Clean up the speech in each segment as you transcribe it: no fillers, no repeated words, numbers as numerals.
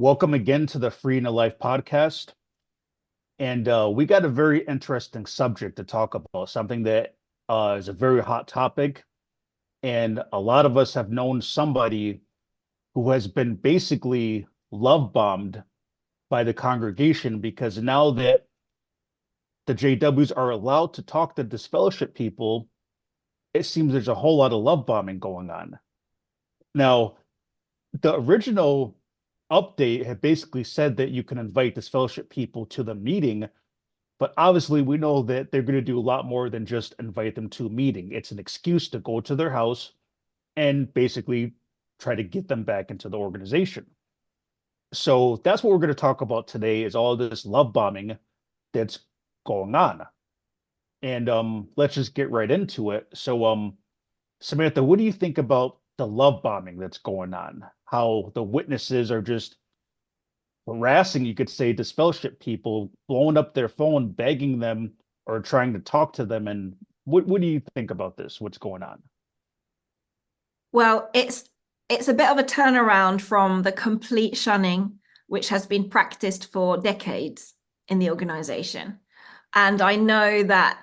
Welcome again to the Free and Alive podcast. And we got a very interesting subject to talk about, something that is a very hot topic. And a lot of us have known somebody who has been basically love bombed by the congregation because now that the JWs are allowed to talk to disfellowship people, it seems there's a whole lot of love bombing going on. Now, the original update had basically said that you can invite disfellowship people to the meeting. But obviously, we know that they're going to do a lot more than just invite them to a meeting. It's an excuse to go to their house and basically try to get them back into the organization. So that's what we're going to talk about today is all this love bombing that's going on. And let's just get right into it. So Samantha, what do you think about the love bombing that's going on? How the witnesses are just harassing, you could say, disfellowship people, blowing up their phone, begging them or trying to talk to them. And what do you think about this? What's going on? Well, it's a bit of a turnaround from the complete shunning, which has been practiced for decades in the organization. And I know that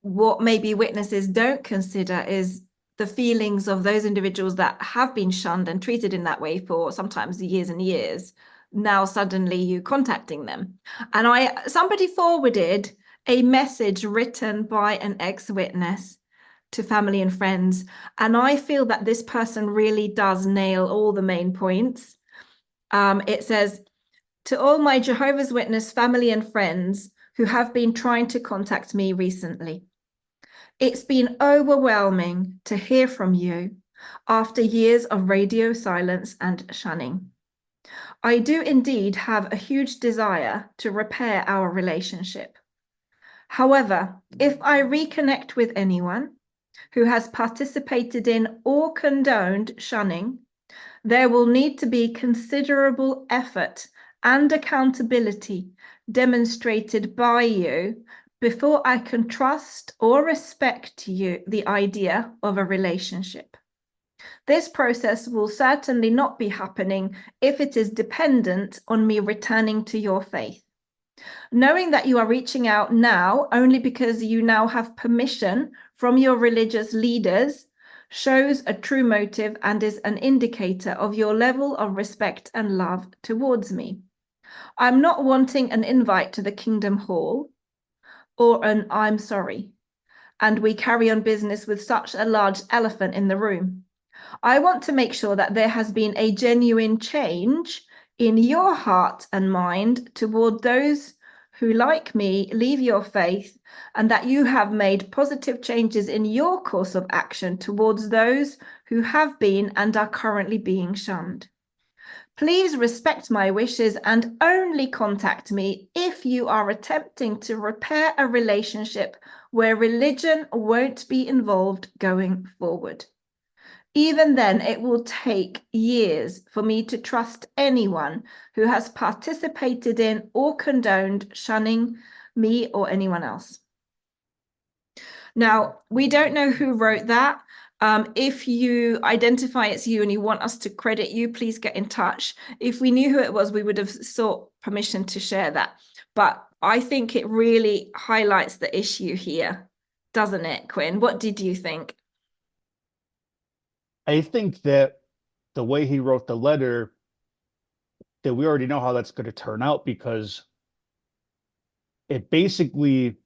what maybe witnesses don't consider is the feelings of those individuals that have been shunned and treated in that way for sometimes years and years. Now suddenly you contacting them. And somebody forwarded a message written by an ex-witness to family and friends. And I feel that this person really does nail all the main points. It says, to all my Jehovah's Witness family and friends who have been trying to contact me recently, it's been overwhelming to hear from you after years of radio silence and shunning. I do indeed have a huge desire to repair our relationship. However, if I reconnect with anyone who has participated in or condoned shunning, there will need to be considerable effort and accountability demonstrated by you before I can trust or respect you the idea of a relationship. This process will certainly not be happening if it is dependent on me returning to your faith. Knowing that you are reaching out now only because you now have permission from your religious leaders shows a true motive and is an indicator of your level of respect and love towards me. I'm not wanting an invite to the Kingdom Hall or an I'm sorry, and we carry on business with such a large elephant in the room. I want to make sure that there has been a genuine change in your heart and mind toward those who, like me, leave your faith, and that you have made positive changes in your course of action towards those who have been and are currently being shunned. Please respect my wishes and only contact me if you are attempting to repair a relationship where religion won't be involved going forward. Even then, it will take years for me to trust anyone who has participated in or condoned shunning me or anyone else. Now, we don't know who wrote that. If you identify it's you and you want us to credit you, please get in touch. If we knew who it was, we would have sought permission to share that. But I think it really highlights the issue here, doesn't it, Quinn? What did you think? I think that the way he wrote the letter, that we already know how that's going to turn out because it basically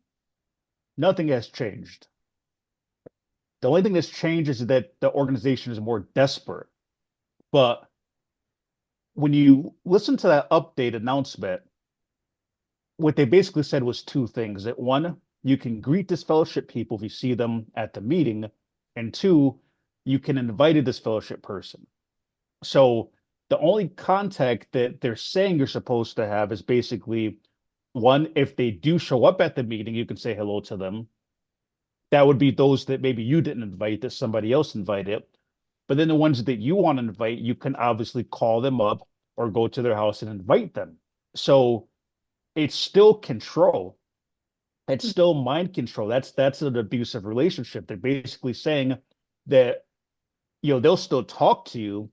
nothing has changed. The only thing that's changed is that the organization is more desperate. But when you listen to that update announcement, what they basically said was two things. That one, you can greet disfellowship people if you see them at the meeting, and two, you can invite a disfellowship person. So the only contact that they're saying you're supposed to have is basically one, if they do show up at the meeting, you can say hello to them. That would be those that maybe you didn't invite, that somebody else invited. But then the ones that you want to invite, you can obviously call them up or go to their house and invite them. So it's still control. It's still mind control. That's an abusive relationship. They're basically saying that they'll still talk to you,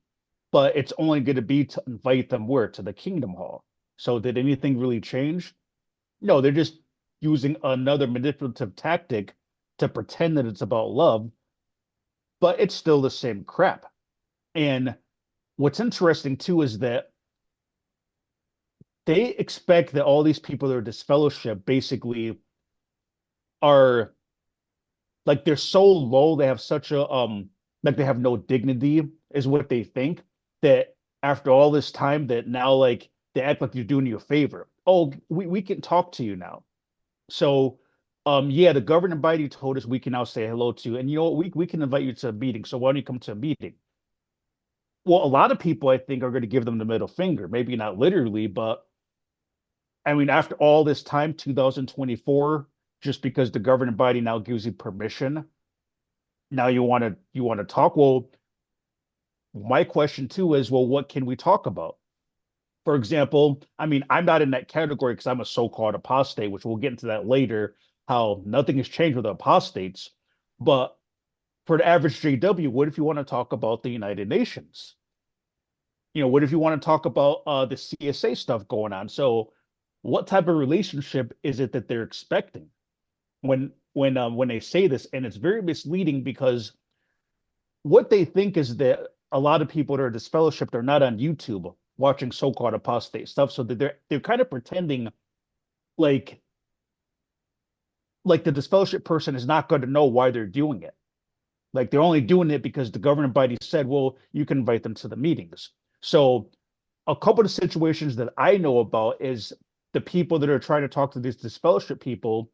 but it's only going to be to invite them where? To the Kingdom Hall. So did anything really change? No, they're just using another manipulative tactic to pretend that it's about love, but it's still the same crap. And what's interesting too is that they expect that all these people that are disfellowship basically are like they're so low, they have such a like they have no dignity, is what they think, that after all this time that now like they act like you're doing you a favor. Oh, we can talk to you now. So yeah, the governing body told us we can now say hello to you, and you know what, we can invite you to a meeting. So why don't you come to a meeting? Well, a lot of people I think are going to give them the middle finger, maybe not literally, but I mean, after all this time, 2024, just because the governing body now gives you permission, now you want to talk. Well, my question too is, well, what can we talk about? For example, I mean, I'm not in that category because I'm a so-called apostate, which we'll get into that later, how nothing has changed with the apostates. But for the average JW, what if you want to talk about the United Nations? You know, what if you want to talk about the CSA stuff going on? So, what type of relationship is it that they're expecting when they say this? And it's very misleading because what they think is that a lot of people that are disfellowshipped are not on YouTube watching so-called apostate stuff, so that they're kind of pretending like the disfellowship person is not going to know why they're doing it. Like they're only doing it because the governing body said, well, you can invite them to the meetings. So a couple of situations that I know about is the people that are trying to talk to these disfellowship people,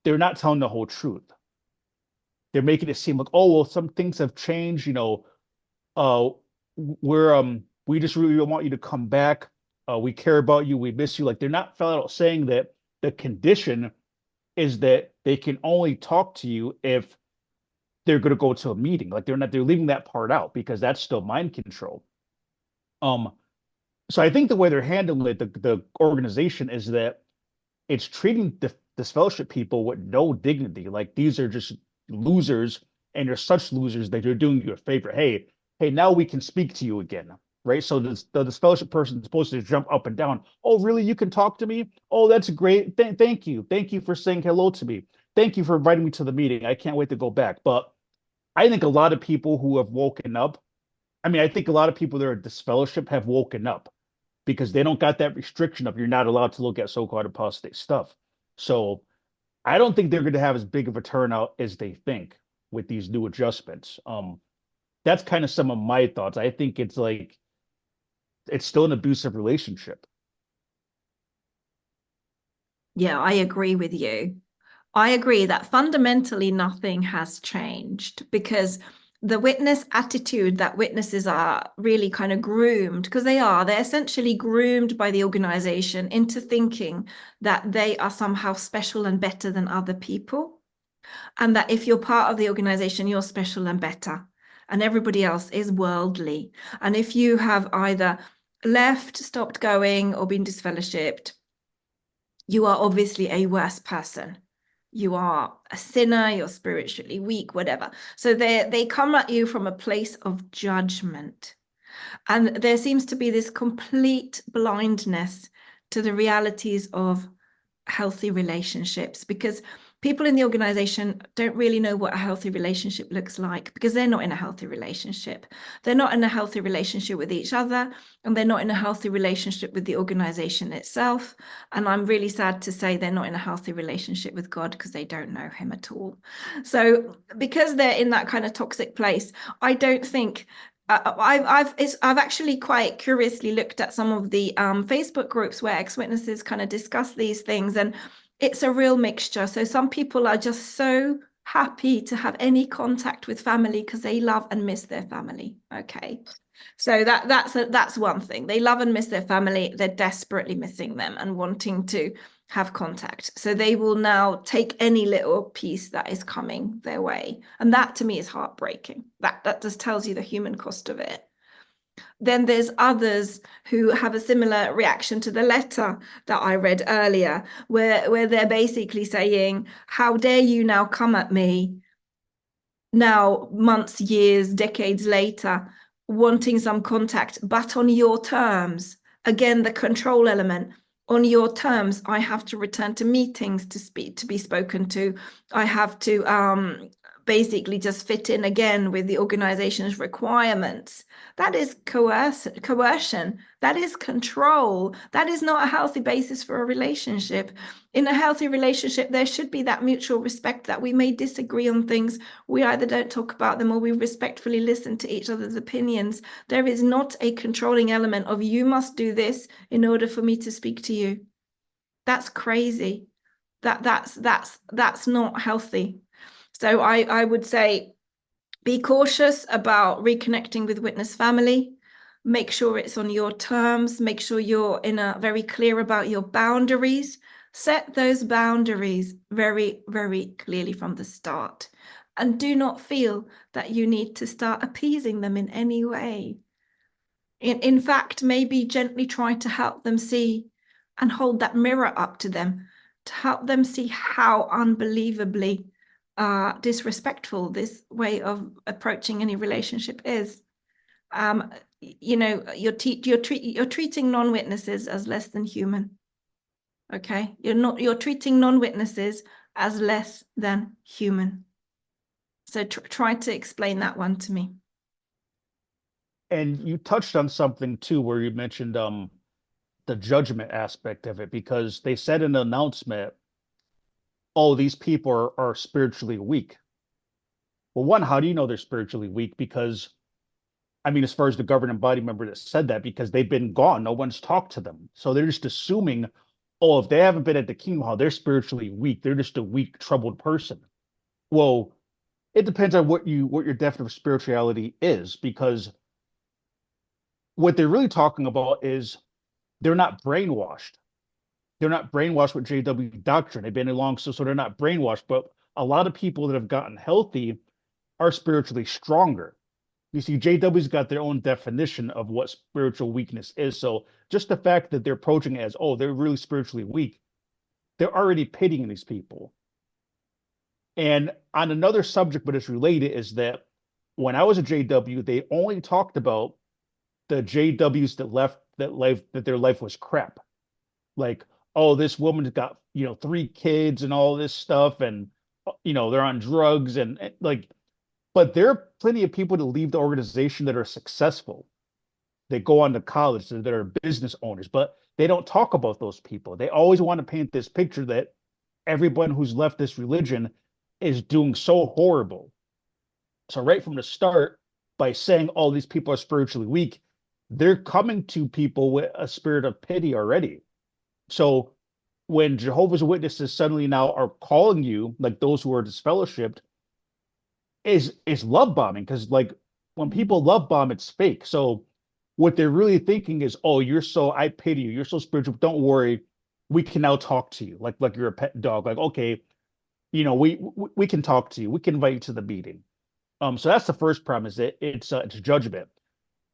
they're not telling the whole truth. They're making it seem like, oh, well, some things have changed, uh we just really want you to come back. We care about you, we miss you. Like they're not flat out saying that the condition is that they can only talk to you if they're going to go to a meeting. Like they're leaving that part out because that's still mind control. Um, so I think the way they're handling it, the organization is that it's treating this fellowship people with no dignity. Like these are just losers, and they're such losers that they're doing you a favor. Hey, now we can speak to you again, right? So this fellowship person is supposed to jump up and down. Oh, really? You can talk to me? Oh, that's great. Thank you for saying hello to me. Thank you for inviting me to the meeting. I can't wait to go back. But I think a lot of people who have woken up, I mean, I think a lot of people that are disfellowship have woken up because they don't got that restriction of you're not allowed to look at so-called apostate stuff. So I don't think they're going to have as big of a turnout as they think with these new adjustments. That's kind of some of my thoughts. I think it's like it's still an abusive relationship. Yeah, I agree with you. I agree that fundamentally nothing has changed because the witness attitude that witnesses are really kind of groomed, because they're essentially groomed by the organization into thinking that they are somehow special and better than other people. And that if you're part of the organization, you're special and better, and everybody else is worldly. And if you have either left, stopped going, or been disfellowshipped, you are obviously a worse person. You are a sinner, you're spiritually weak, whatever. So they come at you from a place of judgment. And there seems to be this complete blindness to the realities of healthy relationships, because people in the organization don't really know what a healthy relationship looks like because they're not in a healthy relationship. They're not in a healthy relationship with each other, and they're not in a healthy relationship with the organization itself. And I'm really sad to say they're not in a healthy relationship with God because they don't know him at all. So because they're in that kind of toxic place, I don't think I've actually quite curiously looked at some of the Facebook groups where ex-witnesses kind of discuss these things, and it's a real mixture. So some people are just so happy to have any contact with family because they love and miss their family. Okay. So that's one thing. They love and miss their family. They're desperately missing them and wanting to have contact. So they will now take any little piece that is coming their way. And that to me is heartbreaking. That just tells you the human cost of it. Then there's others who have a similar reaction to the letter that I read earlier, where they're basically saying, how dare you now come at me now, months, years, decades later, wanting some contact, but on your terms. Again, the control element. On your terms, I have to return to meetings to be spoken to. I have to basically just fit in again with the organization's requirements. That is coercion. That is control. That is not a healthy basis for a relationship. In a healthy relationship, there should be that mutual respect that we may disagree on things. We either don't talk about them or we respectfully listen to each other's opinions. There is not a controlling element of you must do this in order for me to speak to you. That's crazy. That's not healthy. So I would say be cautious about reconnecting with witness family. Make sure it's on your terms. Make sure you're very clear about your boundaries. Set those boundaries very, very clearly from the start. And do not feel that you need to start appeasing them in any way. In fact, maybe gently try to help them see and hold that mirror up to them to help them see how unbelievably disrespectful this way of approaching any relationship is. You're treating non-witnesses as less than human. Okay, you're treating non-witnesses as less than human. So try to explain that one to me. And you touched on something too, where you mentioned the judgment aspect of it, because they said in the announcement, oh, these people are spiritually weak. Well, one, how do you know they're spiritually weak? Because, I mean, as far as the governing body member that said that, because they've been gone, no one's talked to them. So they're just assuming, oh, if they haven't been at the Kingdom Hall, they're spiritually weak. They're just a weak, troubled person. Well, it depends on what your definition of spirituality is, because what they're really talking about is they're not brainwashed. They're not brainwashed with JW doctrine. They've been along, so they're not brainwashed. But a lot of people that have gotten healthy are spiritually stronger. You see, JW's got their own definition of what spiritual weakness is. So just the fact that they're approaching it as, oh, they're really spiritually weak, they're already pitying these people. And on another subject, but it's related, is that when I was a JW, they only talked about the JWs that their life was crap. Like, oh, this woman's got, 3 kids and all this stuff, and they're on drugs and like, but there are plenty of people that leave the organization that are successful. They go on to college, that are business owners, but they don't talk about those people. They always want to paint this picture that everyone who's left this religion is doing so horrible. So right from the start, by saying all these people are spiritually weak, they're coming to people with a spirit of pity already. So when Jehovah's Witnesses suddenly now are calling you, like those who are disfellowshipped, is love bombing, because like when people love bomb, it's fake. So what they're really thinking is, oh, I pity you, you're so spiritual. Don't worry, we can now talk to you like you're a pet dog. Like, okay, we can talk to you, we can invite you to the meeting. So that's the first problem, is that it's judgment.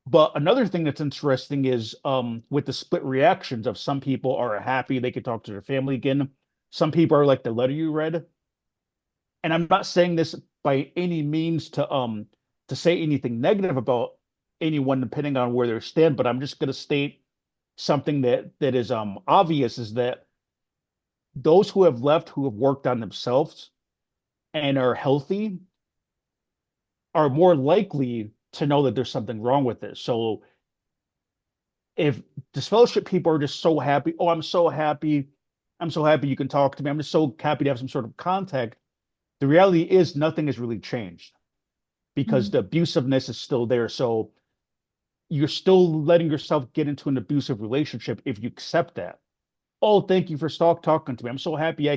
But another thing that's interesting is with the split reactions of some people are happy they can talk to their family again. Some people are like the letter you read. And I'm not saying this by any means to say anything negative about anyone depending on where they stand, but I'm just going to state something that is obvious, is that those who have left, who have worked on themselves and are healthy, are more likely to know that there's something wrong with this. So if disfellowship people are just so happy, oh, I'm so happy you can talk to me, I'm just so happy to have some sort of contact, the reality is nothing has really changed, because the abusiveness is still there. So you're still letting yourself get into an abusive relationship if you accept that. Oh, thank you for talking to me, I'm so happy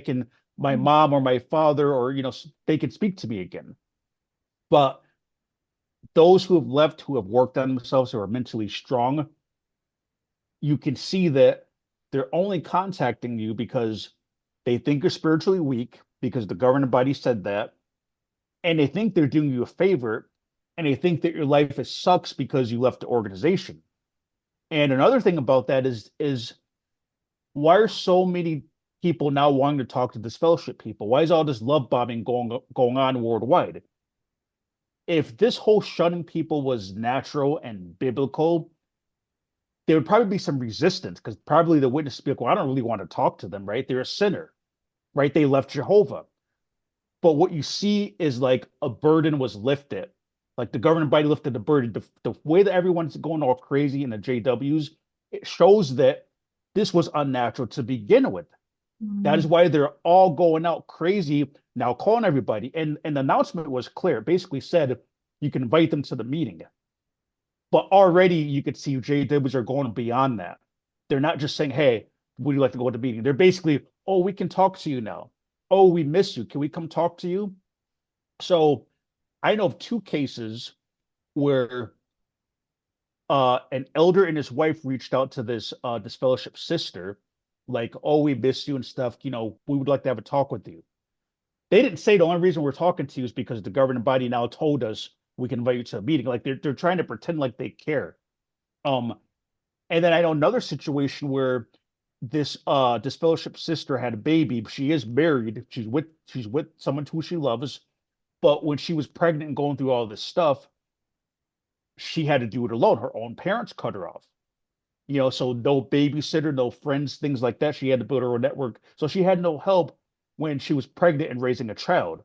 my mom or my father, or they can speak to me again. But those who have left, who have worked on themselves, who are mentally strong, you can see that they're only contacting you because they think you're spiritually weak, because the governing body said that, and they think they're doing you a favor, and they think that your life sucks because you left the organization. And another thing about that is why are so many people now wanting to talk to disfellowship people? Why is all this love bombing going on worldwide? if this whole shunning people was natural and biblical, there would probably be some resistance because probably the witnesses be like, well, I don't really want to talk to them, right? They're a sinner, right? They left Jehovah. But what you see is like a burden was lifted. Like the governing body lifted the burden. The way that everyone's going all crazy in the JWs, it shows that this was unnatural to begin with. That is why they're all going out crazy now, calling everybody. And the announcement was clear. It basically said you can invite them to the meeting. But already you could see JWs are going beyond that. They're not just saying, hey, would you like to go to the meeting? They're basically, oh, we can talk to you now. Oh, we miss you. Can we come talk to you? So I know of two cases where an elder and his wife reached out to this fellowship sister, like, oh, we miss you and stuff. We would like to have a talk with you. They didn't say the only reason we're talking to you is because the governing body now told us we can invite you to a meeting. Like they're trying to pretend like they care. Um, and then I know another situation where this fellowship sister had a baby. She is married. She's with someone who she loves. But when she was pregnant and going through all this stuff, she had to do it alone. Her own parents cut her off. So no babysitter, no friends, things like that. She had to build her own network. So she had no help when she was pregnant and raising a child.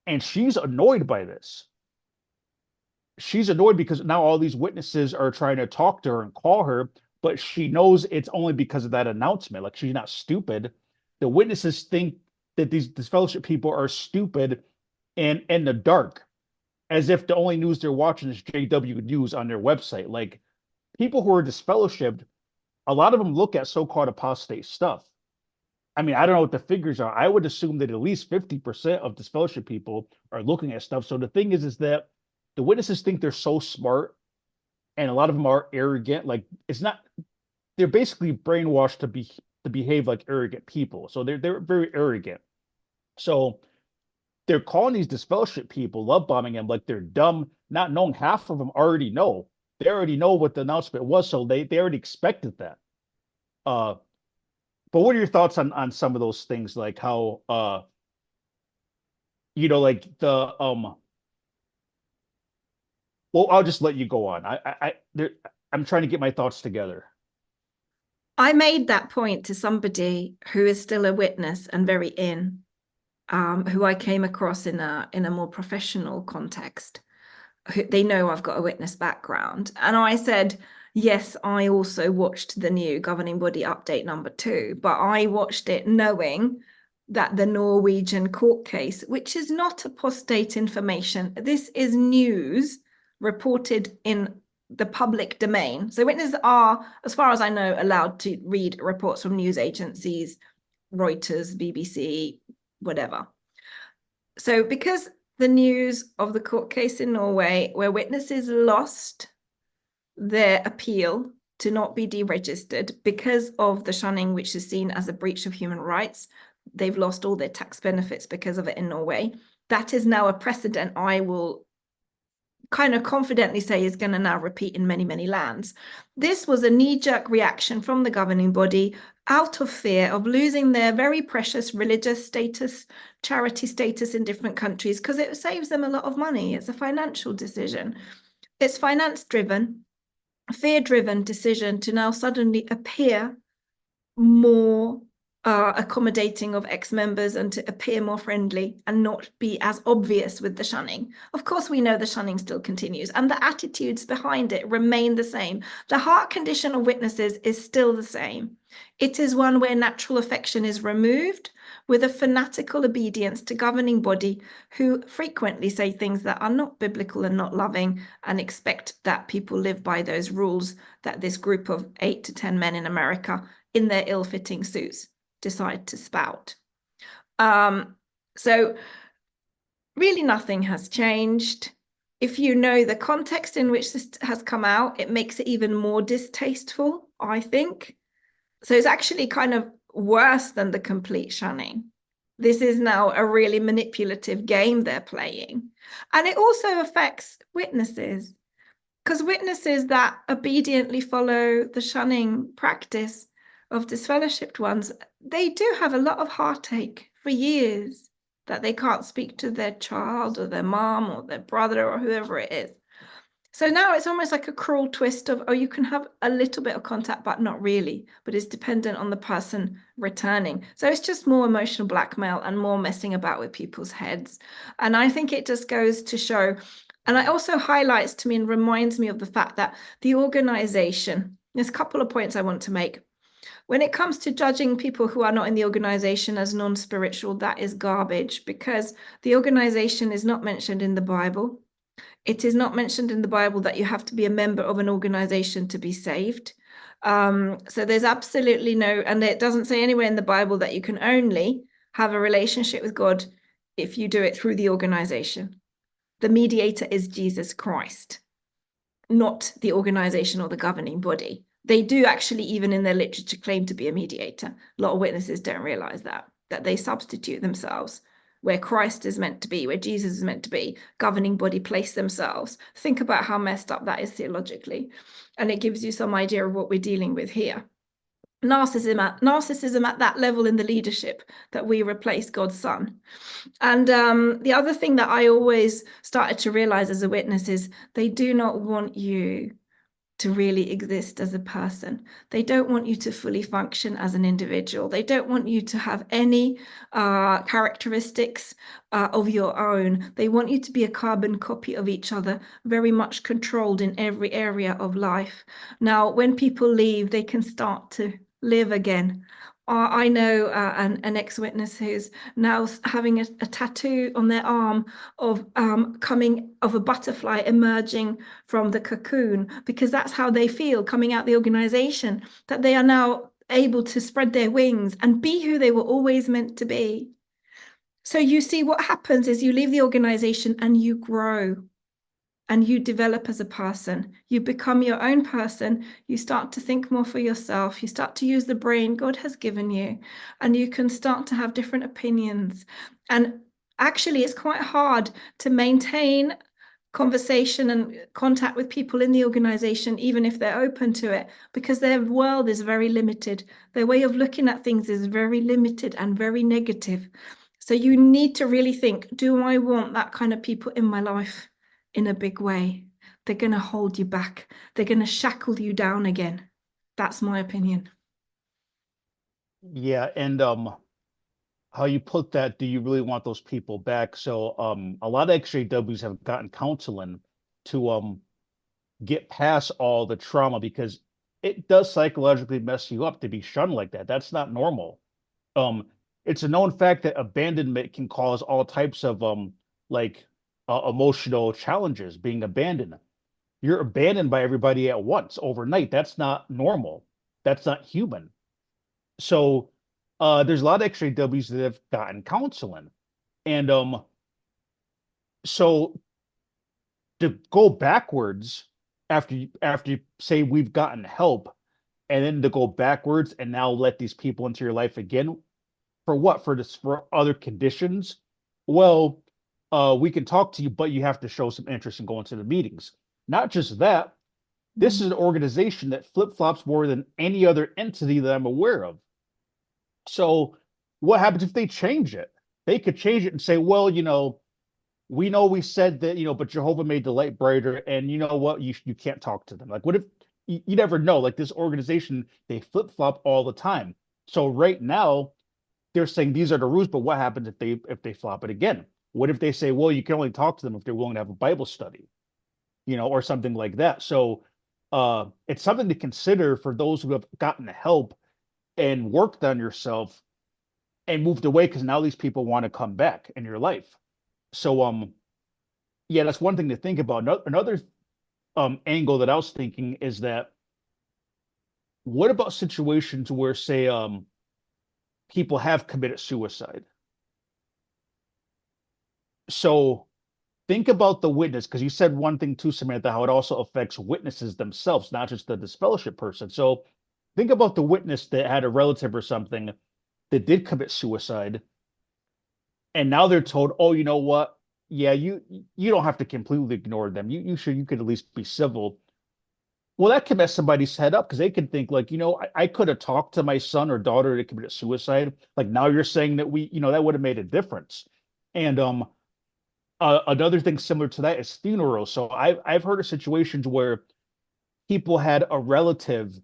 And she's annoyed by this. She's annoyed because now all these witnesses are trying to talk to her and call her, but she knows it's only because of that announcement. Like she's not stupid. The witnesses think that these fellowship people are stupid and in the dark, as if the only news they're watching is JW News on their website. Like people who are disfellowshipped, a lot of them look at so-called apostate stuff. I mean, I don't know what the figures are. I would assume that at least 50% of disfellowship people are looking at stuff. So the thing is that the witnesses think they're so smart, and a lot of them are arrogant. Like it's not, they're basically brainwashed to behave like arrogant people. So they're very arrogant. So they're calling these disfellowship people, love bombing them like they're dumb, not knowing half of them already know. They already know what the announcement was, so they already expected that. Uh, but what are your thoughts on some of those things, like how like the well, I'll just let you go on. I'm trying to get my thoughts together. I made that point to somebody who is still a witness and very in, who I came across in a more professional context. They know I've got a witness background. And I said, yes, I also watched the new governing body update number 2, but I watched it knowing that the Norwegian court case, which is not apostate information, this is news reported in the public domain. So witnesses are, as far as I know, allowed to read reports from news agencies, Reuters, BBC, whatever. So because the news of the court case in Norway, where witnesses lost their appeal to not be deregistered because of the shunning, which is seen as a breach of human rights, they've lost all their tax benefits because of it in Norway. That is now a precedent I will kind of confidently say is going to now repeat in many, many lands. This was a knee-jerk reaction from the governing body out of fear of losing their very precious religious status, charity status in different countries, because it saves them a lot of money. It's a financial decision. It's finance-driven, fear-driven decision to now suddenly appear more accommodating of ex-members and to appear more friendly and not be as obvious with the shunning. Of course, we know the shunning still continues and the attitudes behind it remain the same. The heart condition of witnesses is still the same. It is one where natural affection is removed with a fanatical obedience to governing body who frequently say things that are not biblical and not loving and expect that people live by those rules that this group of 8 to 10 men in America in their ill-fitting suits decide to spout. So really nothing has changed. If you know the context in which this has come out, it makes it even more distasteful, I think. So it's actually kind of worse than the complete shunning. This is now a really manipulative game they're playing. And it also affects witnesses, because witnesses that obediently follow the shunning practice of disfellowshipped ones, they do have a lot of heartache for years. that they can't speak to their child or their mom or their brother or whoever it is. So now it's almost like a cruel twist of, oh, you can have a little bit of contact, but not really, but it's dependent on the person returning. So it's just more emotional blackmail and more messing about with people's heads. And I think it just goes to show, and it also highlights to me and reminds me of the fact that the organization, there's a couple of points I want to make. When it comes to judging people who are not in the organization as non-spiritual, that is garbage, because the organization is not mentioned in the Bible. It is not mentioned in the Bible that you have to be a member of an organization to be saved. So there's absolutely no, and it doesn't say anywhere in the Bible that you can only have a relationship with God if you do it through the organization. The mediator is Jesus Christ, not the organization or the governing body. They do actually, even in their literature, claim to be a mediator. A lot of witnesses don't realize that they substitute themselves where Christ is meant to be, where Jesus is meant to be, governing body place themselves. Think about how messed up that is theologically. And it gives you some idea of what we're dealing with here. Narcissism at that level in the leadership, that we replace God's son. And the other thing that I always started to realize as a witness is they do not want you to really exist as a person. They don't want you to fully function as an individual. They don't want you to have any characteristics of your own. They want you to be a carbon copy of each other, very much controlled in every area of life. Now, when people leave, they can start to live again. I know an ex-witness who's now having a tattoo on their arm of coming of a butterfly emerging from the cocoon, because that's how they feel coming out the organization, that they are now able to spread their wings and be who they were always meant to be. So you see, what happens is you leave the organization and you grow. And you develop as a person. You become your own person. You start to think more for yourself. You start to use the brain God has given you, and you can start to have different opinions. And actually, it's quite hard to maintain conversation and contact with people in the organization, even if they're open to it, because their world is very limited. Their way of looking at things is very limited and very negative. So you need to really think, do I want that kind of people in my life? In a big way. They're going to hold you back. They're going to shackle you down again. That's my opinion. Yeah, and how you put that, do you really want those people back? So a lot of XJWs have gotten counseling to get past all the trauma, because it does psychologically mess you up to be shunned like that. That's not normal. Um it's a known fact that abandonment can cause all types of like emotional challenges. Being abandoned, you're abandoned by everybody at once overnight. That's not normal. That's not human. So there's a lot of XJWs that have gotten counseling. And so to go backwards after you say we've gotten help, and then to go backwards and now let these people into your life again, for what? For this, for other conditions? Well, we can talk to you, but you have to show some interest in going to the meetings. Not just that, this is an organization that flip-flops more than any other entity that I'm aware of. So what happens if they change it? They could change it and say, well, we know we said that, but Jehovah made the light brighter, and you know what? You can't talk to them. Like, what if you never know? Like, this organization, they flip-flop all the time. So right now, they're saying these are the rules, but what happens if they flop it again? What if they say, well, you can only talk to them if they're willing to have a Bible study, or something like that? So it's something to consider for those who have gotten help and worked on yourself and moved away, because now these people want to come back in your life. So yeah, that's one thing to think about. Another angle that I was thinking is that, what about situations where, say, people have committed suicide? So think about the witness, because you said one thing too, Samantha, how it also affects witnesses themselves, not just the disfellowship person. So think about the witness that had a relative or something that did commit suicide, and now they're told, oh, you know what? Yeah, you don't have to completely ignore them. You could at least be civil. Well, that can mess somebody's head up, because they can think like, I could have talked to my son or daughter that committed suicide. Like, now you're saying that that would have made a difference. And another thing similar to that is funerals. So I've heard of situations where people had a relative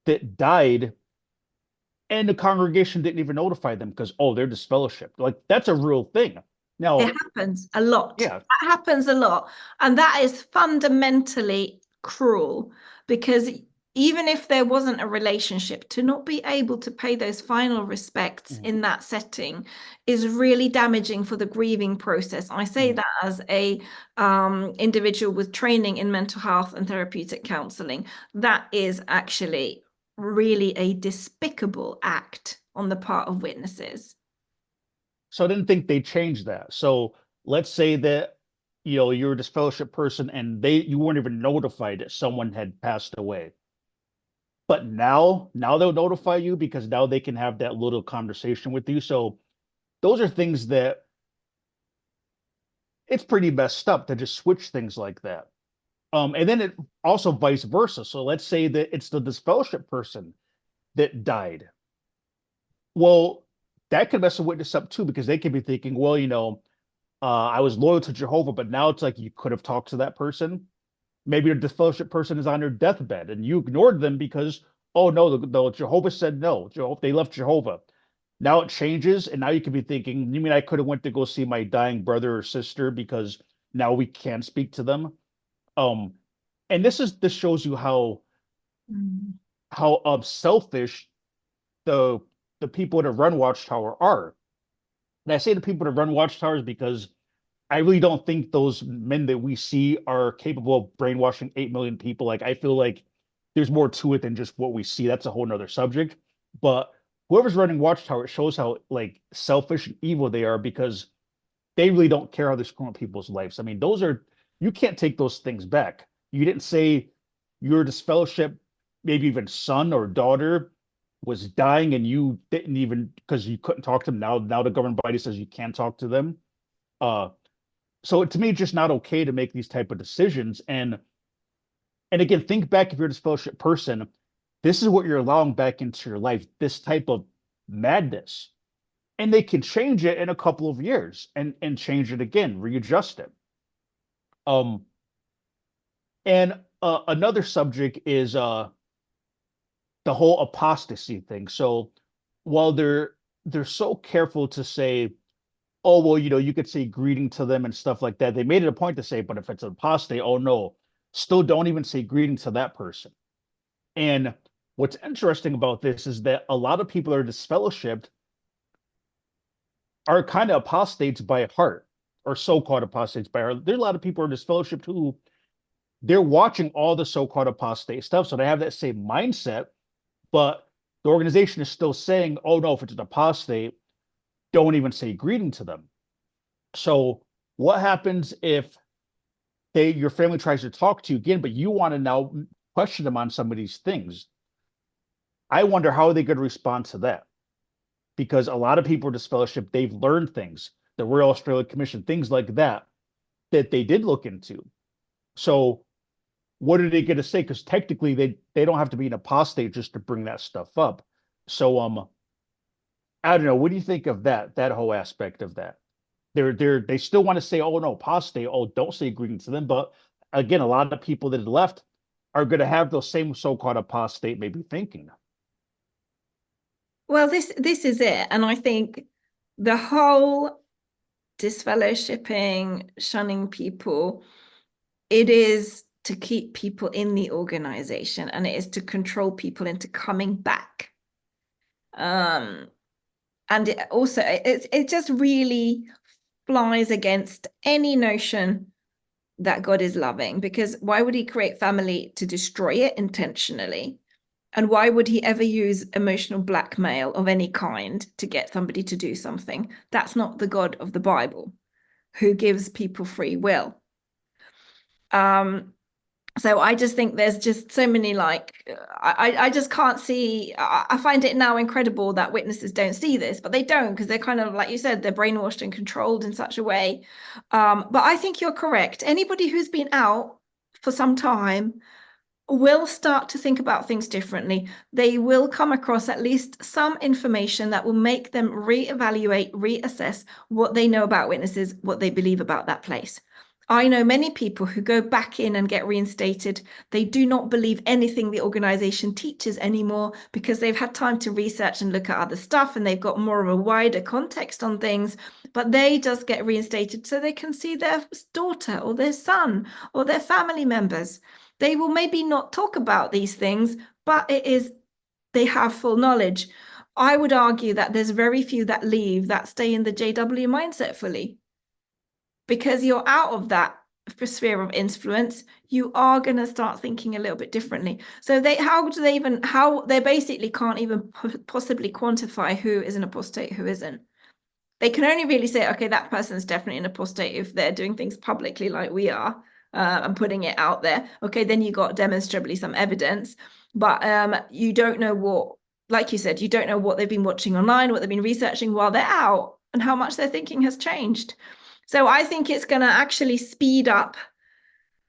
that died and the congregation didn't even notify them because, oh, they're disfellowshipped. Like that's a real thing. It Now, happens a lot. yeah, That happens a lot. And that is fundamentally cruel because even if there wasn't a relationship, to not be able to pay those final respects mhm, in that setting is really damaging for the grieving process. I say mhm. that as a individual with training in mental health and therapeutic counseling. That is actually really a despicable act on the part of witnesses. So I didn't think they changed that. So let's say that you're a disfellowship person and you weren't even notified that someone had passed away. But now they'll notify you because now they can have that little conversation with you. So those are things that it's pretty messed up to just switch things like that. And then it also vice versa. So let's say that it's the disfellowship person that died. Well, that could mess a witness up too, because they could be thinking, well, I was loyal to Jehovah, but now it's like you could have talked to that person. Maybe your disfellowship person is on their deathbed and you ignored them because, oh no, the Jehovah said no. They left Jehovah. Now it changes, and now you could be thinking, you mean I could have went to go see my dying brother or sister because now we can't speak to them? Um, and this shows you Mm. how selfish the the people that run Watchtower are. And I say the people that run Watchtowers because I really don't think those men that we see are capable of brainwashing 8 million people. Like, I feel like there's more to it than just what we see. That's a whole nother subject. But whoever's running Watchtower, it shows how like selfish and evil they are because they really don't care how they're screwing up people's lives. I mean, you can't take those things back. You didn't say your disfellowship, maybe even son or daughter was dying and you didn't even because you couldn't talk to them. Now the government body says you can't talk to them. Uh, so to me, it's just not okay to make these type of decisions. And again, think back if you're a disfellowship person, this is what you're allowing back into your life, this type of madness. And they can change it in a couple of years and change it again, readjust it. Um, and another subject is the whole apostasy thing. So while they're so careful to say, oh well, you could say greeting to them and stuff like that. They made it a point to say, but if it's an apostate, oh no, still don't even say greeting to that person. And what's interesting about this is that a lot of people that are disfellowshipped are kind of apostates by heart, or so-called apostates by heart. There's a lot of people who are disfellowshipped who they're watching all the so-called apostate stuff, so they have that same mindset, but the organization is still saying, oh no, if it's an apostate, don't even say greeting to them. So what happens if your family tries to talk to you again, but you want to now question them on some of these things? I wonder how are they going to respond to that? Because a lot of people in this fellowship, they've learned things, the Royal Australian Commission, things like that, that they did look into. So what are they going to say? Because technically they don't have to be an apostate just to bring that stuff up. So I don't know. What do you think of that whole aspect of that? They still want to say, oh no, apostate, oh, don't say greetings to them. But again, a lot of people that have left are going to have those same so-called apostate maybe thinking. Well, this is it. And I think the whole disfellowshipping, shunning people, it is to keep people in the organization and it is to control people into coming back. Um, and it just really flies against any notion that God is loving, because why would he create family to destroy it intentionally? And why would he ever use emotional blackmail of any kind to get somebody to do something? That's not the God of the Bible, who gives people free will. So I just think there's just so many I just can't see. I find it now incredible that witnesses don't see this, but they don't, because they're kind of, like you said, they're brainwashed and controlled in such a way. But I think you're correct. Anybody who's been out for some time will start to think about things differently. They will come across at least some information that will make them reevaluate, reassess what they know about witnesses, what they believe about that place. I know many people who go back in and get reinstated. They do not believe anything the organization teaches anymore because they've had time to research and look at other stuff and they've got more of a wider context on things. But they just get reinstated so they can see their daughter or their son or their family members. They will maybe not talk about these things, but they have full knowledge. I would argue that there's very few that leave that stay in the JW mindset fully because you're out of that sphere of influence. You are going to start thinking a little bit differently. So they basically can't even possibly quantify who is an apostate, who isn't. They can only really say, okay, that person's definitely an apostate if they're doing things publicly like we are, and putting it out there. Okay, then you got demonstrably some evidence, but you don't know what, like you said, you don't know what they've been watching online, what they've been researching while they're out, and how much their thinking has changed. So I think it's going to actually speed up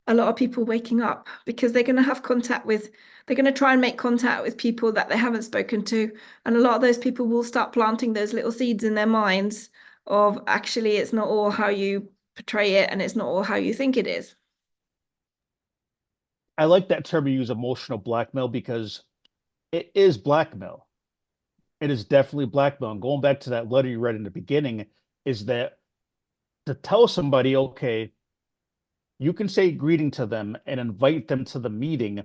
a lot of people waking up because they're going to have contact with, they're going to try and make contact with people that they haven't spoken to. And a lot of those people will start planting those little seeds in their minds of actually, it's not all how you portray it and it's not all how you think it is. I like that term you use, emotional blackmail, because it is blackmail. It is definitely blackmail. And going back to that letter you read in the beginning, is that to tell somebody, okay, you can say greeting to them and invite them to the meeting.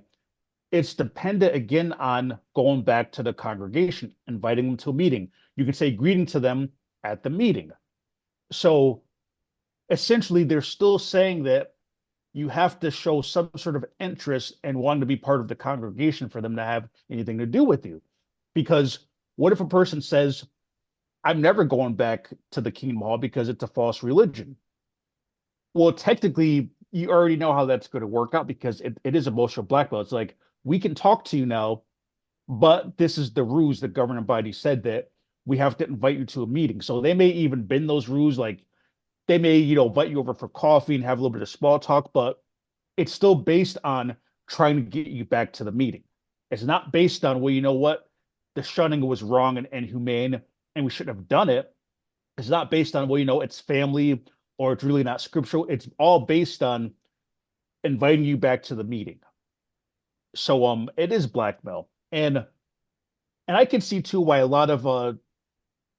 It's dependent again on going back to the congregation, inviting them to a meeting. You can say greeting to them at the meeting. So essentially, they're still saying that you have to show some sort of interest and want to be part of the congregation for them to have anything to do with you. Because what if a person says, I'm never going back to the Kingdom Hall because it's a false religion? Well, technically, you already know how that's going to work out because it is emotional blackmail. It's like, we can talk to you now, but this is the rules the governing body said that we have to invite you to a meeting. So they may even bend those rules, like they may, invite you over for coffee and have a little bit of small talk, but it's still based on trying to get you back to the meeting. It's not based on, well, you know what, the shunning was wrong and inhumane and we shouldn't have done it. It's not based on, well, it's family or it's really not scriptural. It's all based on inviting you back to the meeting. So it is blackmail. And I can see too why a lot of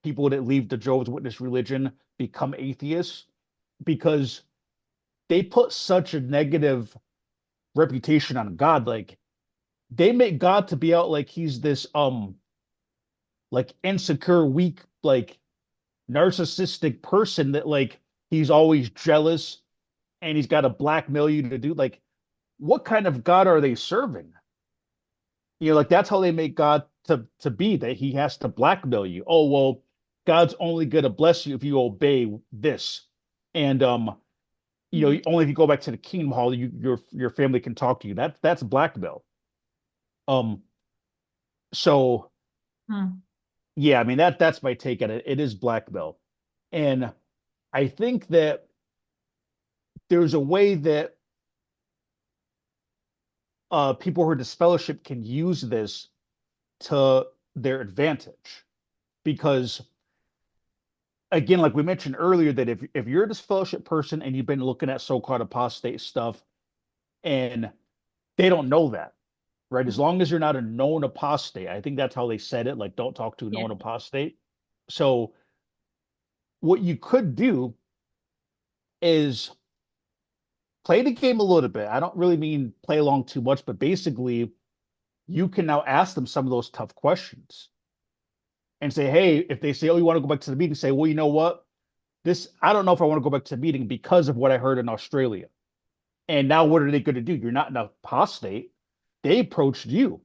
people that leave the Jehovah's Witness religion become atheists, because they put such a negative reputation on God. Like they make God to be out like he's this like insecure, weak, like narcissistic person that like he's always jealous and he's got to blackmail you to do, like, what kind of God are they serving? Like that's how they make God to be, that he has to blackmail you. Oh, well, God's only going to bless you if you obey this. And only if you go back to the Kingdom Hall, your family can talk to you. That's blackmail. Um, so Hmm. yeah, I mean that's my take on it. It is blackmail. And I think that there's a way that people who are disfellowship can use this to their advantage. Because again, like we mentioned earlier, that if you're a disfellowship person and you've been looking at so-called apostate stuff and they don't know that, right? As long as you're not a known apostate, I think that's how they said it, like don't talk to a Yeah. known apostate. So what you could do is play the game a little bit. I don't really mean play along too much, but basically you can now ask them some of those tough questions and say, hey, if they say, oh, you want to go back to the meeting, say, well, you know what? I don't know if I want to go back to the meeting because of what I heard in Australia. And now what are they going to do? You're not an apostate. They approached you,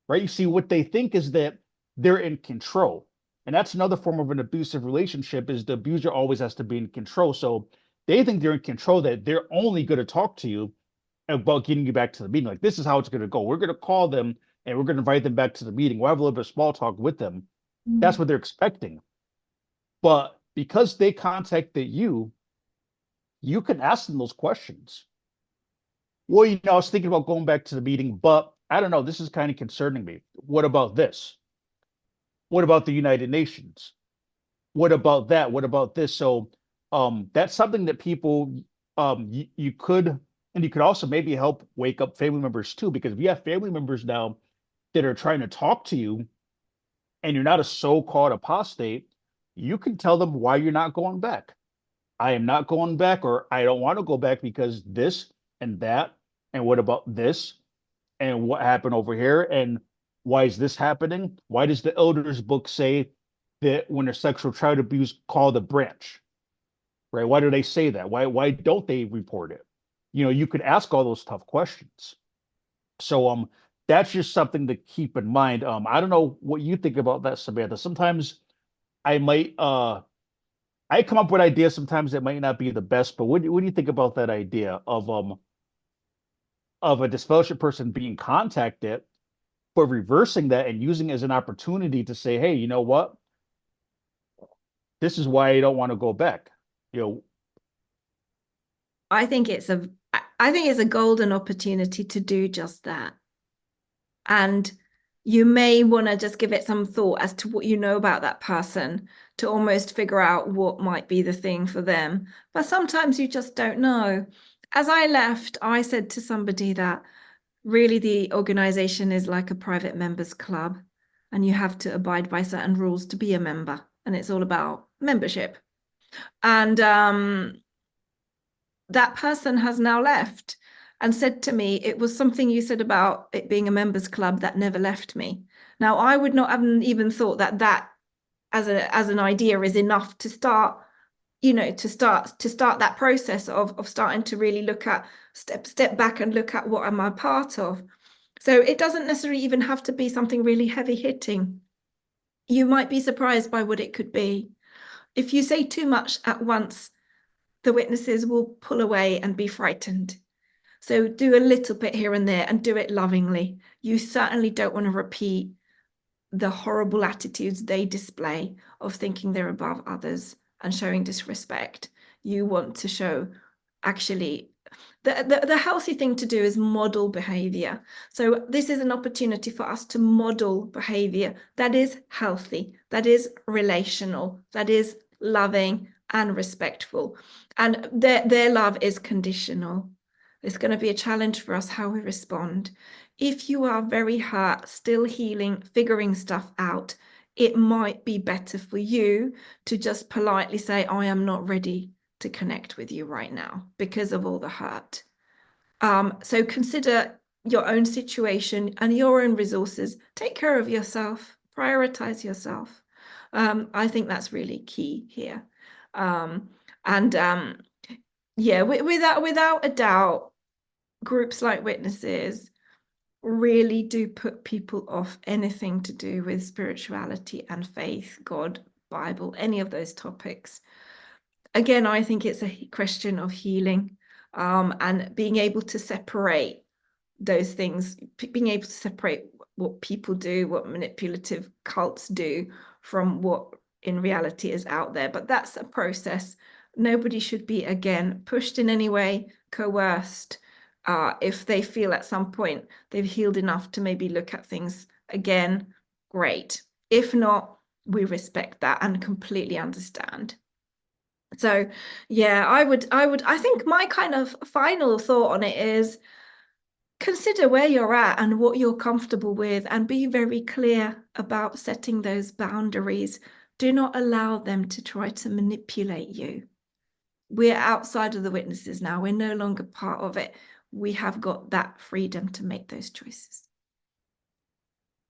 right? You see, what they think is that they're in control. And that's another form of an abusive relationship, is the abuser always has to be in control. So they think they're in control, that they're only going to talk to you about getting you back to the meeting. Like, this is how it's going to go. We're going to call them and we're going to invite them back to the meeting. We'll have a little bit of small talk with them. That's what they're expecting. But because they contacted you, you can ask them those questions. Well, I was thinking about going back to the meeting, but I don't know. This is kind of concerning me. What about this? What about the United Nations? What about that? What about this? So, that's something that people, you could, and you could also maybe help wake up family members too, because if you have family members now that are trying to talk to you and you're not a so-called apostate, you can tell them why you're not going back. I am not going back, or I don't want to go back because this and that, and what about this, and what happened over here, and why is this happening? Why does the elders book say that when there's sexual child abuse, call the branch? Right? Why do they say that? Why don't they report it? You could ask all those tough questions. So that's just something to keep in mind. I don't know what you think about that, Samantha. Sometimes I might I come up with ideas sometimes that might not be the best, but what do you think about that idea of a disfellowship person being contacted, but reversing that and using it as an opportunity to say, hey, you know what? This is why I don't want to go back. You know, I think it's a I think it's a golden opportunity to do just that. And you may want to just give it some thought as to what you know about that person to almost figure out what might be the thing for them. But sometimes you just don't know. As I left, I said to somebody that really the organization is like a private members club, and you have to abide by certain rules to be a member. And it's all about membership. And that person has now left and said to me, it was something you said about it being a members club that never left me. Now, I would not have even thought that as an idea is enough to start, to start that process of starting to really look at step back and look at what am I part of. So it doesn't necessarily even have to be something really heavy hitting. You might be surprised by what it could be. If you say too much at once, the witnesses will pull away and be frightened. So do a little bit here and there and do it lovingly. You certainly don't want to repeat the horrible attitudes they display of thinking they're above others and showing disrespect. You want to show actually the healthy thing to do is model behavior. So this is an opportunity for us to model behavior that is healthy, that is relational, that is loving and respectful. And their love is conditional. It's going to be a challenge for us how we respond. If you are very hurt, still healing, figuring stuff out, it might be better for you to just politely say, I am not ready to connect with you right now because of all the hurt. So consider your own situation and your own resources. Take care of yourself, prioritize yourself. I think that's really key here. And yeah, without a doubt, groups like Witnesses really do put people off anything to do with spirituality and faith, God, Bible, any of those topics. Again, I think it's a question of healing, and being able to separate those things, being able to separate what people do, what manipulative cults do from what in reality is out there. But that's a process. Nobody should be, again, pushed in any way, coerced. If they feel at some point they've healed enough to maybe look at things again, great. If not, we respect that and completely understand. So yeah, I think my kind of final thought on it is consider where you're at and what you're comfortable with and be very clear about setting those boundaries. Do not allow them to try to manipulate you. We're outside of the Witnesses now. We're no longer part of it. We have got that freedom to make those choices.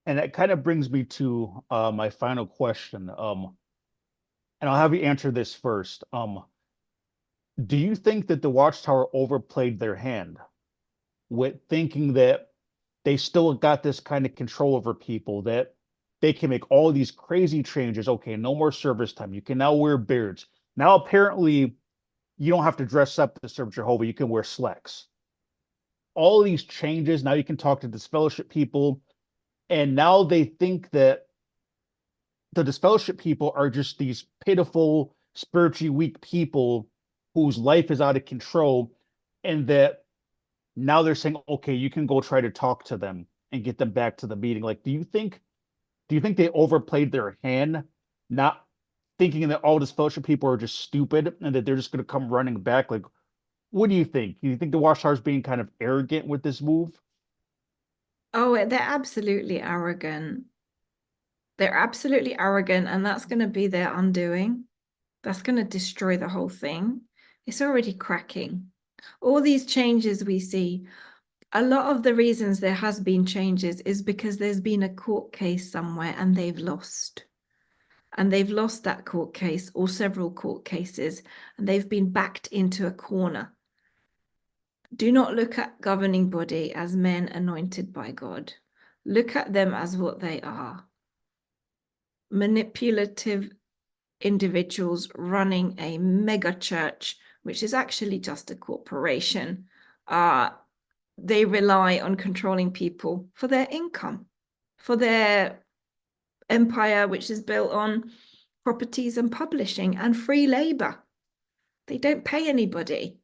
and that kind of brings me to my final question. And I'll have you answer this first. Do you think that the Watchtower overplayed their hand with thinking that they still got this kind of control over people, that they can make all these crazy changes? Okay, no more service time. You can now wear beards. Now, apparently, you don't have to dress up to serve Jehovah. You can wear slacks. All these changes. Now you can talk to disfellowship people. And now they think that the disfellowship people are just these pitiful, spiritually weak people whose life is out of control, and that now they're saying, okay, you can go try to talk to them and get them back to the meeting. Like, do you think they overplayed their hand, not thinking that all disfellowship people are just stupid and that they're just going to come running back? Like, what do you think? Do you think the Watchtower's being kind of arrogant with this move? Oh, they're absolutely arrogant. They're absolutely arrogant, and that's going to be their undoing. That's going to destroy the whole thing. It's already cracking. All these changes we see, a lot of the reasons there has been changes is because there's been a court case somewhere and they've lost. And they've lost that court case or several court cases, and they've been backed into a corner. Do not look at governing body as men anointed by God. Look at them as what they are. Manipulative individuals running a mega church, which is actually just a corporation. They rely on controlling people for their income, for their empire, which is built on properties and publishing and free labor. They don't pay anybody.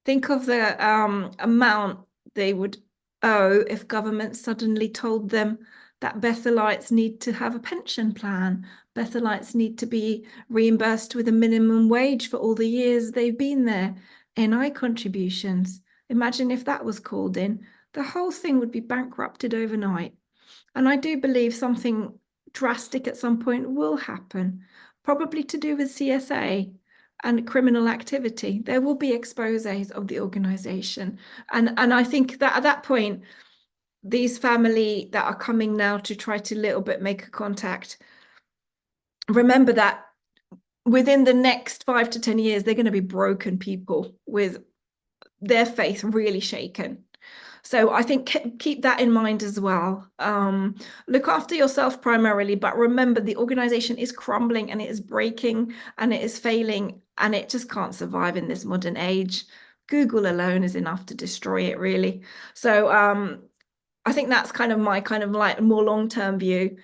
Think of the amount they would owe if government suddenly told them that Bethelites need to have a pension plan. Bethelites need to be reimbursed with a minimum wage for all the years they've been there. NI contributions. Imagine if that was called in. The whole thing would be bankrupted overnight. And I do believe something drastic at some point will happen, probably to do with CSA and criminal activity. There will be exposés of the organization. And I think that at that point, these family that are coming now to try to little bit make a contact, remember that within the next 5 to 10 years, they're going to be broken people with their faith really shaken. So I think keep that in mind as well. Look after yourself primarily, but remember the organization is crumbling and it is breaking and it is failing and it just can't survive in this modern age. Google alone is enough to destroy it, really. So I think that's kind of my kind of like more long-term view.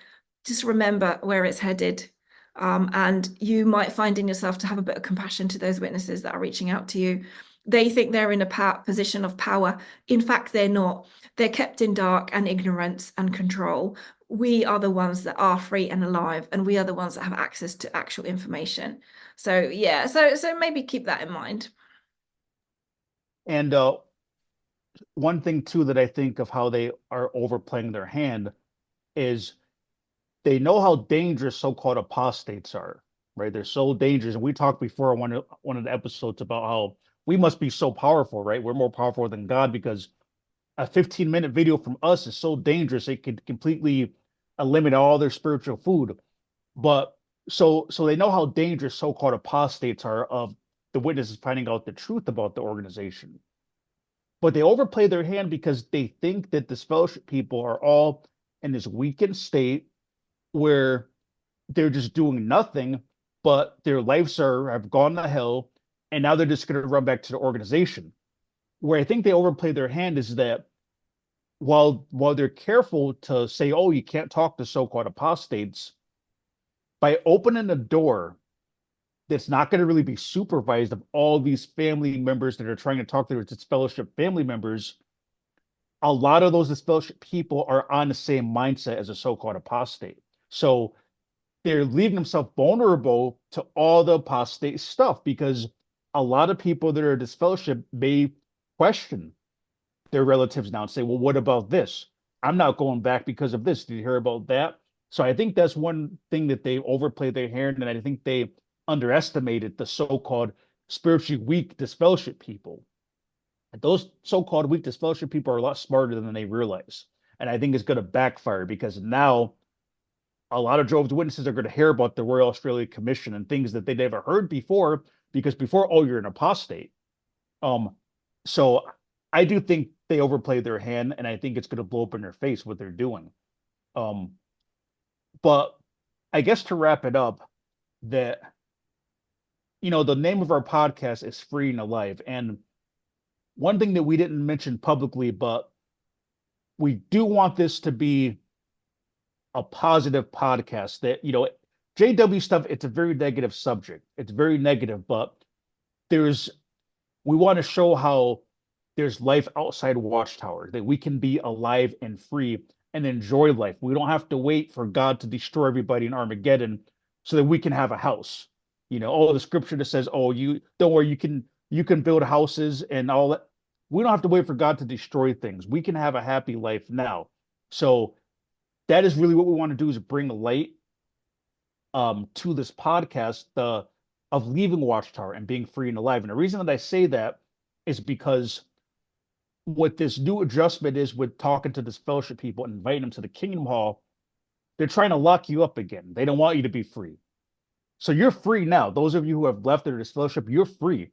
Just remember where it's headed. And you might find in yourself to have a bit of compassion to those witnesses that are reaching out to you. They think they're in a position of power. In fact, they're not. They're kept in dark and ignorance and control. We are the ones that are free and alive, and we are the ones that have access to actual information. So yeah, so maybe keep that in mind. And one thing too that I think of how they are overplaying their hand is they know how dangerous so-called apostates are, right? They're so dangerous. And we talked before on one of the episodes about how we must be so powerful, right? We're more powerful than God because a 15-minute video from us is so dangerous it could completely eliminate all their spiritual food. But so they know how dangerous so-called apostates are of the witnesses finding out the truth about the organization. But they overplay their hand because they think that the fellowship people are all in this weakened state where they're just doing nothing, but their lives have gone to hell, and now they're just going to run back to the organization. Where I think they overplay their hand is that while they're careful to say, "Oh, you can't talk to so-called apostates," by opening a door that's not going to really be supervised of all these family members that are trying to talk to their disfellowship family members, a lot of those disfellowship people are on the same mindset as a so-called apostate. So they're leaving themselves vulnerable to all the apostate stuff because a lot of people that are disfellowship may question their relatives now and say, well, what about this? I'm not going back because of this. Did you hear about that? So I think that's one thing that they overplayed their hand, and I think they underestimated the so-called spiritually weak disfellowship people. Those so-called weak disfellowship people are a lot smarter than they realize. And I think it's going to backfire because now a lot of Jehovah's Witnesses are going to hear about the Royal Australia Commission and things that they never heard before, because before, oh, you're an apostate. So I do think they overplayed their hand, and I think it's going to blow up in their face what they're doing. But I guess to wrap it up, that the name of our podcast is Free and Alive, and one thing that we didn't mention publicly, but we do want this to be a positive podcast. That JW stuff, it's a very negative subject. It's very negative, but we want to show how there's life outside Watchtower, that we can be alive and free and enjoy life. We don't have to wait for God to destroy everybody in Armageddon so that we can have a house. The scripture that says, "Oh, you don't worry, you can build houses and all that." We don't have to wait for God to destroy things. We can have a happy life now. So that is really what we want to do, is bring light to this podcast, of leaving Watchtower and being free and alive. And the reason that I say that is because what this new adjustment is with talking to this fellowship people and inviting them to the Kingdom Hall, they're trying to lock you up again. They don't want you to be free. So you're free now. Those of you who have left their disfellowship, you're free.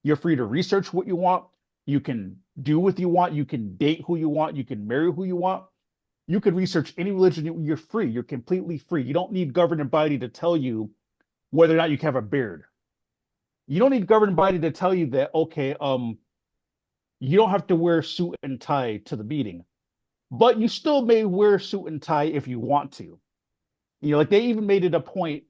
You're free to research what you want. You can do what you want. You can date who you want. You can marry who you want. You can research any religion. You're free. You're completely free. You don't need governing body to tell you whether or not you can have a beard. You don't need governing body to tell you that, okay, you don't have to wear a suit and tie to the meeting, but you still may wear a suit and tie if you want to. Like they even made it a point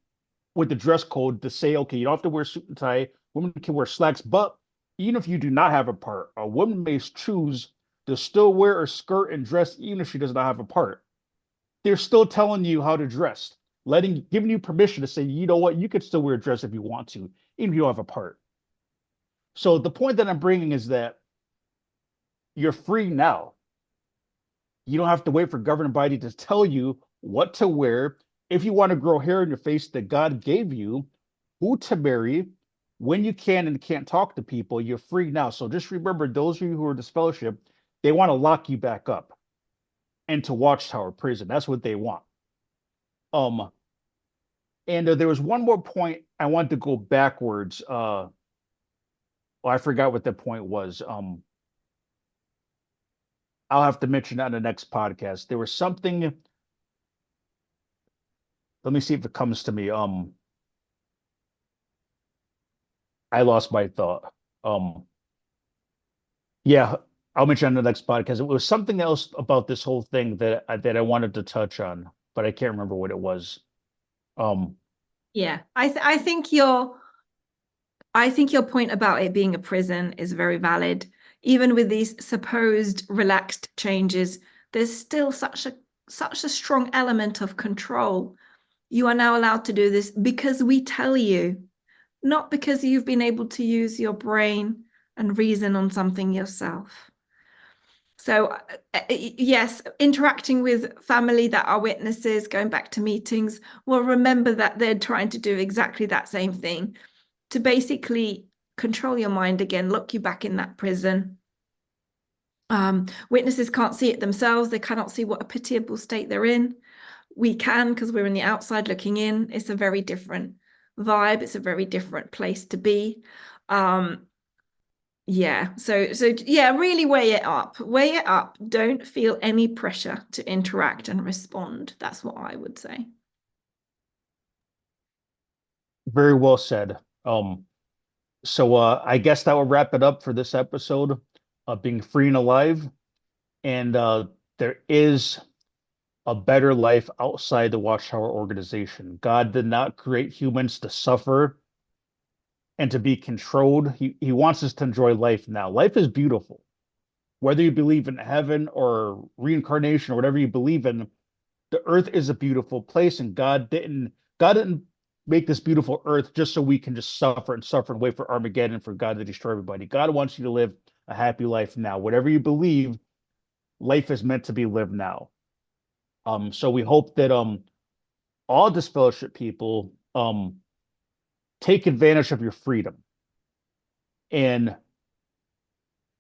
with the dress code to say, okay, you don't have to wear a suit and tie. Women can wear slacks, but even if you do not have a part, a woman may choose to still wear a skirt and dress even if she does not have a part. They're still telling you how to dress, giving you permission to say, you know what, you could still wear a dress if you want to, even if you don't have a part. So the point that I'm bringing is that you're free now. You don't have to wait for governing body to tell you what to wear. If you want to grow hair in your face that God gave you, who to marry, when you can and can't talk to people, you're free now. So just remember, those of you who are disfellowship, they want to lock you back up into Watchtower prison. That's what they want. And there was one more point I wanted to go backwards. Well, I forgot what the point was. I'll have to mention that in the next podcast. There was something. Let me see if it comes to me. I lost my thought. Yeah, I'll mention on the next podcast. It was something else about this whole thing that I wanted to touch on, but I can't remember what it was. Yeah, I think your point about it being a prison is very valid. Even with these supposed relaxed changes, there's still such a strong element of control. You are now allowed to do this because we tell you, not because you've been able to use your brain and reason on something yourself. So yes, interacting with family that are witnesses, going back to meetings, well, remember that they're trying to do exactly that same thing, to basically control your mind again, lock you back in that prison. Witnesses can't see it themselves. They cannot see what a pitiable state they're in. We can, because we're in the outside looking in. It's a very different vibe. It's a very different place to be. Yeah. So yeah, really weigh it up. Weigh it up. Don't feel any pressure to interact and respond. That's what I would say. Very well said. So I guess that will wrap it up for this episode of Being Free and Alive. And there is a better life outside the Watchtower organization. God did not create humans to suffer and to be controlled. He wants us to enjoy life now. Life is beautiful. Whether you believe in heaven or reincarnation or whatever you believe in, the earth is a beautiful place, and God didn't make this beautiful earth just so we can just suffer and wait for Armageddon for God to destroy everybody. God wants you to live a happy life now. Whatever you believe, life is meant to be lived now. So we hope that all disfellowship people take advantage of your freedom and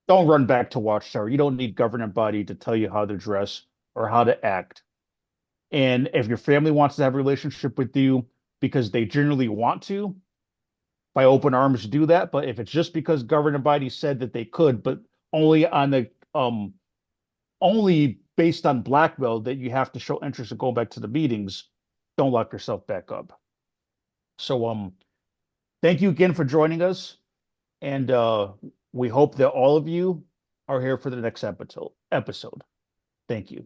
don't run back to Watchtower. You don't need governing body to tell you how to dress or how to act. And if your family wants to have a relationship with you because they generally want to, by open arms, do that. But if it's just because governing body said that they could, but only on the only based on blackmail that you have to show interest in going back to the meetings, don't lock yourself back up. So thank you again for joining us. And we hope that all of you are here for the next episode. Thank you.